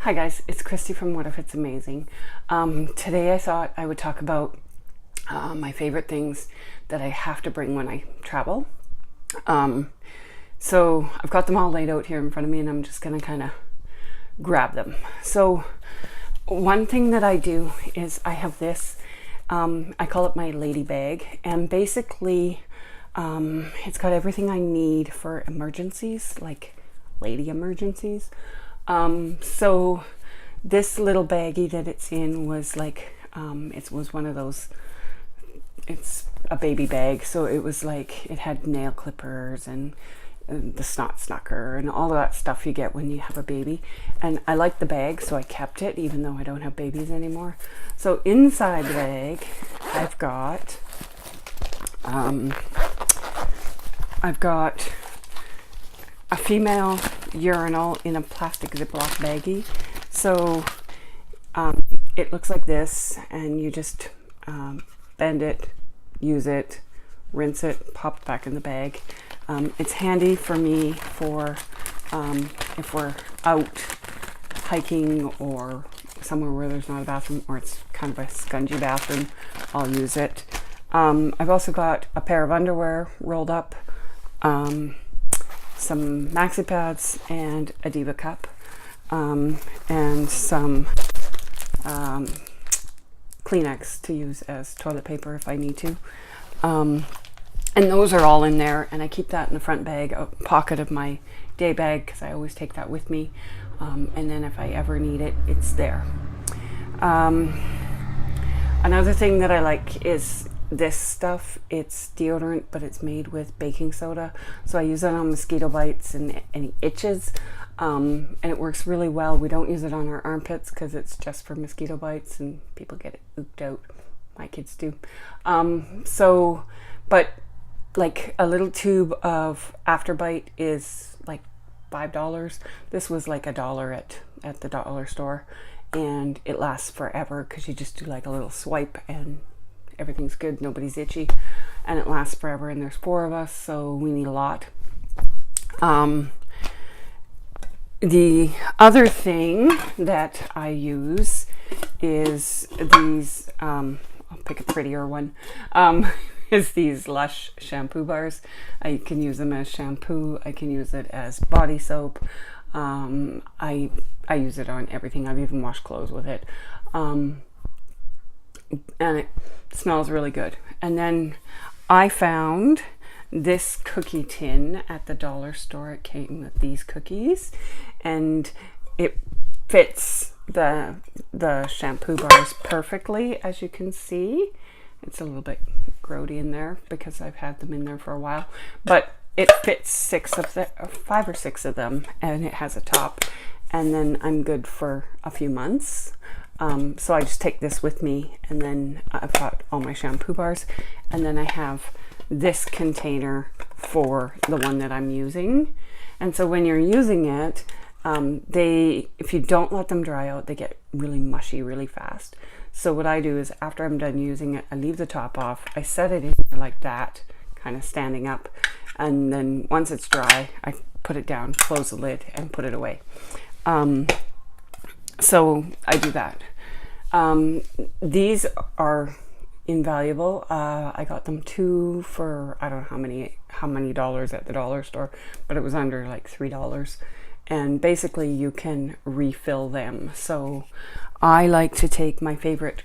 Hi guys, it's Christy from What If It's Amazing. Today I thought I would talk about my favorite things that I have to bring when I travel. So I've got them all laid out here in front of me and I'm just going to kind of grab them. So one thing that I do is I have this, I call it my lady bag, and basically it's got everything I need for emergencies, like lady emergencies. So this little baggie that it's in was like, it was one of those, it's a baby bag. So it was like, it had nail clippers and the snot snucker and all of that stuff you get when you have a baby. And I liked the bag, so I kept it even though I don't have babies anymore. So inside the bag, I've got a female urinal in a plastic Ziploc baggie. So it looks like this, and you just bend it, use it, rinse it, pop it back in the bag. It's handy for me for if we're out hiking or somewhere where there's not a bathroom, or it's kind of a scungy bathroom, I'll use it. I've also got a pair of underwear rolled up, some maxi pads and a Diva cup, and some Kleenex to use as toilet paper if I need to. And those are all in there, and I keep that in the front bag, pocket of my day bag, because I always take that with me. And then if I ever need it, it's there. Another thing that I like is this stuff. It's deodorant, but it's made with baking soda. So I use it on mosquito bites and any itches. And it works really well. We don't use it on our armpits because it's just for mosquito bites and people get it ooped out. My kids do. But like a little tube of Afterbite is like $5. This was like $1 at the dollar store, and it lasts forever because you just do like a little swipe and everything's good, nobody's itchy, and it lasts forever, and there's 4 of us, so we need a lot. The other thing that I use is these, I'll pick a prettier one, is these Lush shampoo bars. I can use them as shampoo, I can use it as body soap, I use it on everything. I've even washed clothes with it. And it smells really good. And then I found this cookie tin at the dollar store. It came with these cookies, and it fits the shampoo bars perfectly, as you can see. It's a little bit grody in there because I've had them in there for a while, but it fits 5 or 6 of them, and it has a top, and then I'm good for a few months. So I just take this with me, and then I've got all my shampoo bars, and then I have this container for the one that I'm using. And so when you're using it, if you don't let them dry out, they get really mushy really fast. So what I do is after I'm done using it, I leave the top off, I set it in like that, kind of standing up, and then once it's dry, I put it down, close the lid, and put it away. So I do that. These are invaluable. I got them 2 for, I don't know how many dollars at the dollar store, but it was under like $3. And basically you can refill them. So I like to take my favorite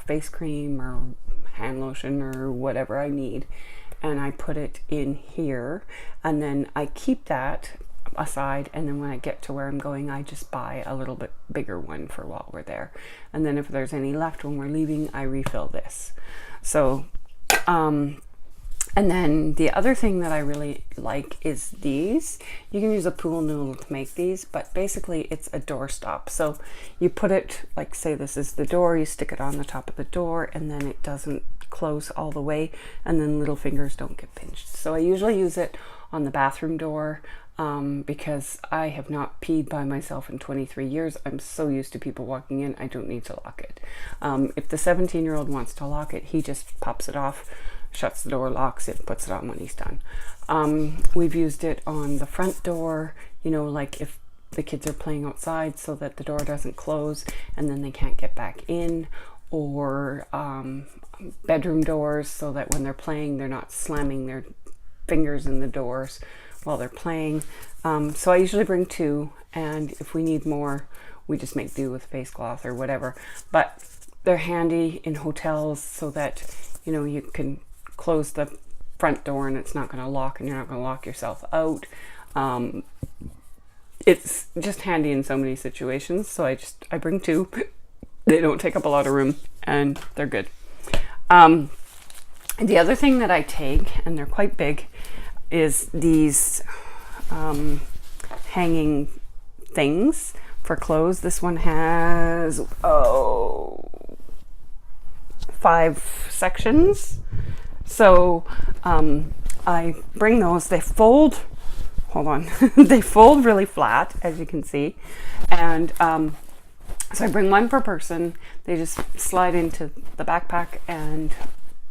face cream or hand lotion or whatever I need, and I put it in here, and then I keep that aside, and then when I get to where I'm going, I just buy a little bit bigger one for while we're there, and then if there's any left when we're leaving, I refill this. So and then the other thing that I really like is these. You can use a pool noodle to make these, but basically it's a door stop. So you put it, like say this is the door, you stick it on the top of the door, and then it doesn't close all the way, and then little fingers don't get pinched. So I usually use it on the bathroom door, because I have not peed by myself in 23 years. I'm so used to people walking in, I don't need to lock it. If the 17-year-old wants to lock it, he just pops it off, shuts the door, locks it, puts it on when he's done. We've used it on the front door, you know, like if the kids are playing outside so that the door doesn't close and then they can't get back in, or bedroom doors so that when they're playing they're not slamming their fingers in the doors while they're playing. So I usually bring 2, and if we need more we just make do with face cloth or whatever. But they're handy in hotels so that, you know, you can close the front door and it's not going to lock and you're not going to lock yourself out. It's just handy in so many situations. So I bring 2. They don't take up a lot of room and they're good. The other thing that I take, and they're quite big, is these hanging things for clothes. This one has 5 sections. So I bring those. They fold. Hold on. They fold really flat, as you can see, and so I bring 1 per person. They just slide into the backpack and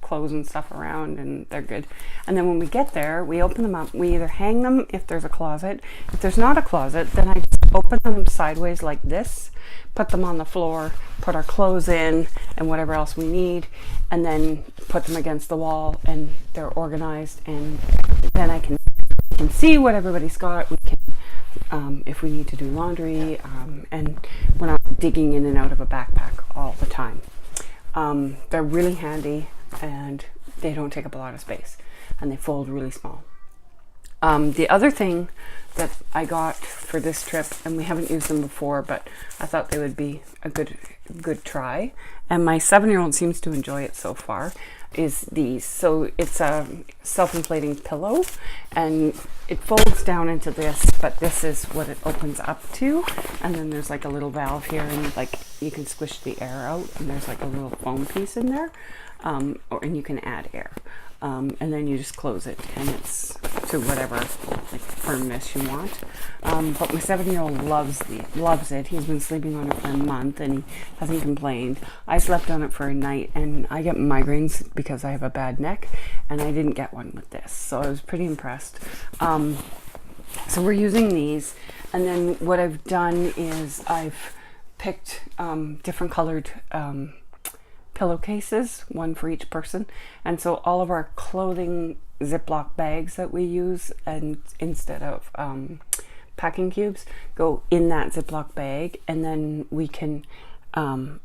clothes and stuff around, and they're good. And then when we get there, we open them up. We either hang them if there's a closet. If there's not a closet, then I just open them sideways like this, put them on the floor, put our clothes in and whatever else we need, and then put them against the wall, and they're organized, and then I can see what everybody's got. We can, if we need to do laundry, and we're not digging in and out of a backpack all the time. They're really handy, and they don't take up a lot of space, and they fold really small. The other thing that I got for this trip, and we haven't used them before, but I thought they would be a good try, and my 7-year-old seems to enjoy it so far, is these. So it's a self-inflating pillow, and it folds down into this, but this is what it opens up to, and then there's like a little valve here, and like you can squish the air out, and there's like a little foam piece in there, and you can add air. And then you just close it, and it's to whatever like firmness you want. But my 7-year-old loves it. He's been sleeping on it for a month, and he hasn't complained. I slept on it for a night, and I get migraines because I have a bad neck, and I didn't get one with this, so I was pretty impressed. So we're using these, and then what I've done is I've picked different colored pillowcases, 1 for each person, and so all of our clothing Ziploc bags that we use, and instead of packing cubes, go in that Ziploc bag, and then we can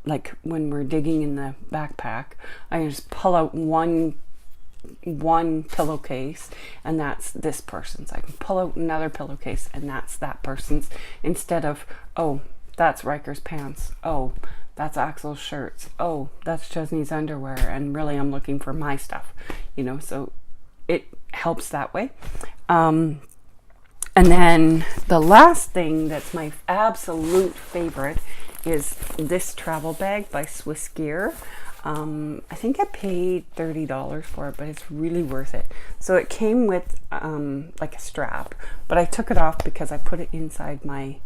like when we're digging in the backpack, I can just pull out one pillowcase, and that's this person's. I can pull out another pillowcase, and that's that person's, instead of, oh, that's Riker's pants, oh, that's Axel's shirts, oh, that's Chesney's underwear, and really I'm looking for my stuff, you know, so it helps that way. And then the last thing that's my absolute favorite is this travel bag by Swiss Gear. I think I paid $30 for it, but it's really worth it. So it came with like a strap, but I took it off because I put it inside my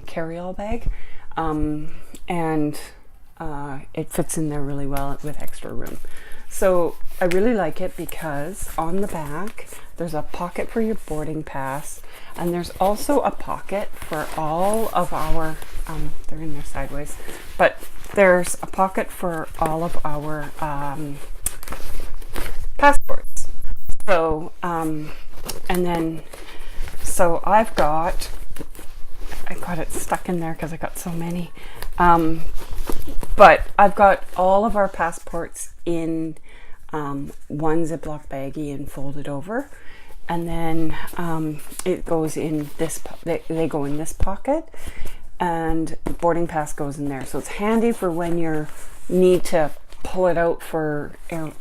carry-all bag, and it fits in there really well with extra room. So I really like it because on the back there's a pocket for your boarding pass, and there's also a pocket for all of our they're in there sideways, but there's a pocket for all of our passports. So and then so I got it stuck in there because I got so many, but I've got all of our passports in one Ziploc baggie and folded over, and then it goes in this, they go in this pocket, and the boarding pass goes in there, so it's handy for when you need to pull it out for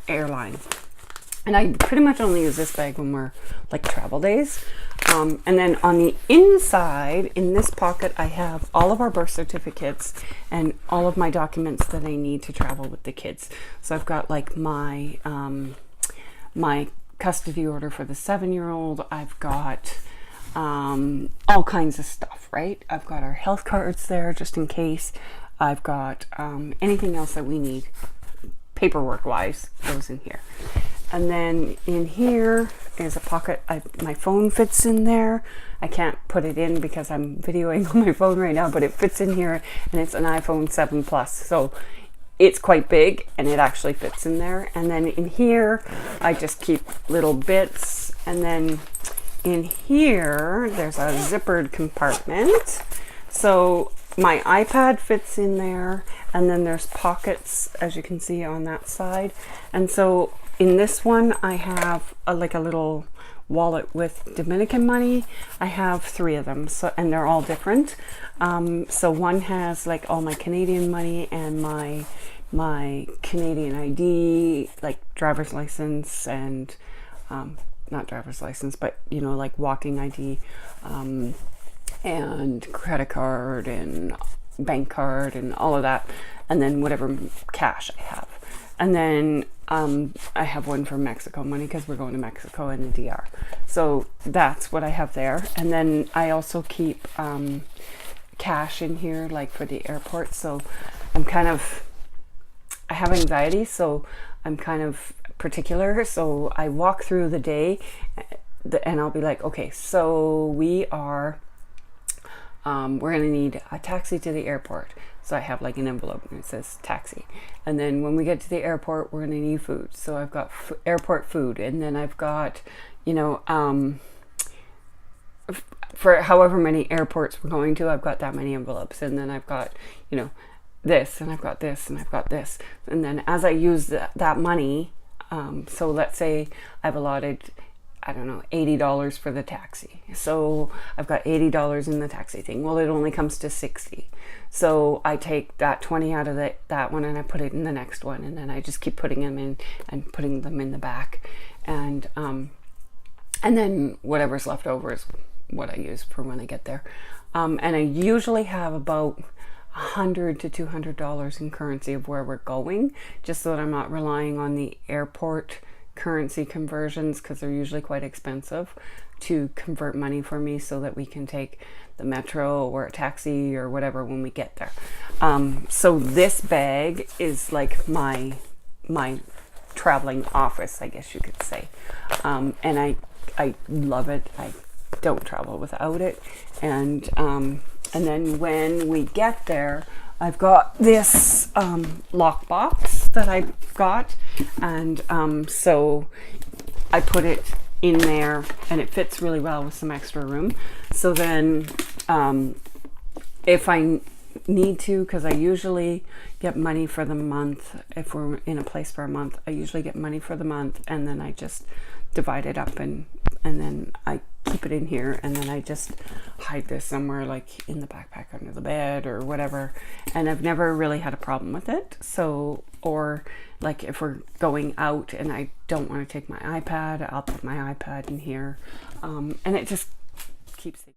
airline. And I pretty much only use this bag when we're like travel days. And then on the inside, in this pocket, I have all of our birth certificates and all of my documents that I need to travel with the kids. So I've got like my my custody order for the 7-year-old. I've got all kinds of stuff, right? I've got our health cards there just in case. I've got anything else that we need paperwork wise goes in here. And then in here is a pocket. My phone fits in there, I can't put it in because I'm videoing on my phone right now, but it fits in here, and it's an iPhone 7 Plus. So it's quite big and it actually fits in there. And then in here, I just keep little bits. And then in here, there's a zippered compartment. So my iPad fits in there, and then there's pockets, as you can see, on that side. And so in this one, I have like a little wallet with Dominican money. I have 3 of them, so, and they're all different. So one has like all my Canadian money and my Canadian ID, like driver's license and not driver's license, but you know, like walking ID, and credit card and bank card and all of that, and then whatever cash I have. And then I have one for Mexico money because we're going to Mexico and the DR. So that's what I have there. And then I also keep cash in here, like for the airport. So I have anxiety, so I'm kind of particular. So I walk through the day and I'll be like, okay, so we're going to need a taxi to the airport. So I have like an envelope and it says taxi. And then when we get to the airport, we're going to need food. So I've got airport food. And then I've got, you know, for however many airports we're going to, I've got that many envelopes. And then I've got, you know, this, and I've got this, and I've got this. And then as I use that money, so let's say I've allotted, I don't know, $80 for the taxi. So I've got $80 in the taxi thing. Well, it only comes to 60. So I take that 20 out of that one and I put it in the next one. And then I just keep putting them in and putting them in the back. And then whatever's left over is what I use for when I get there. And I usually have about $100 to $200 in currency of where we're going, just so that I'm not relying on the airport currency conversions, because they're usually quite expensive to convert money for me, so that we can take the metro or a taxi or whatever when we get there. So this bag is like my traveling office, I guess you could say. And I love it. I don't travel without it. And then when we get there, I've got this lockbox that I've got, and so I put it in there, and it fits really well with some extra room. So then if I need to, because I usually get money for the month, if we're in a place for a month, I usually get money for the month, and then I just divide it up, and then I keep it in here, and then I just hide this somewhere, like in the backpack under the bed or whatever. And I've never really had a problem with it. So, or like if we're going out and I don't want to take my iPad, I'll put my iPad in here, and it just keeps the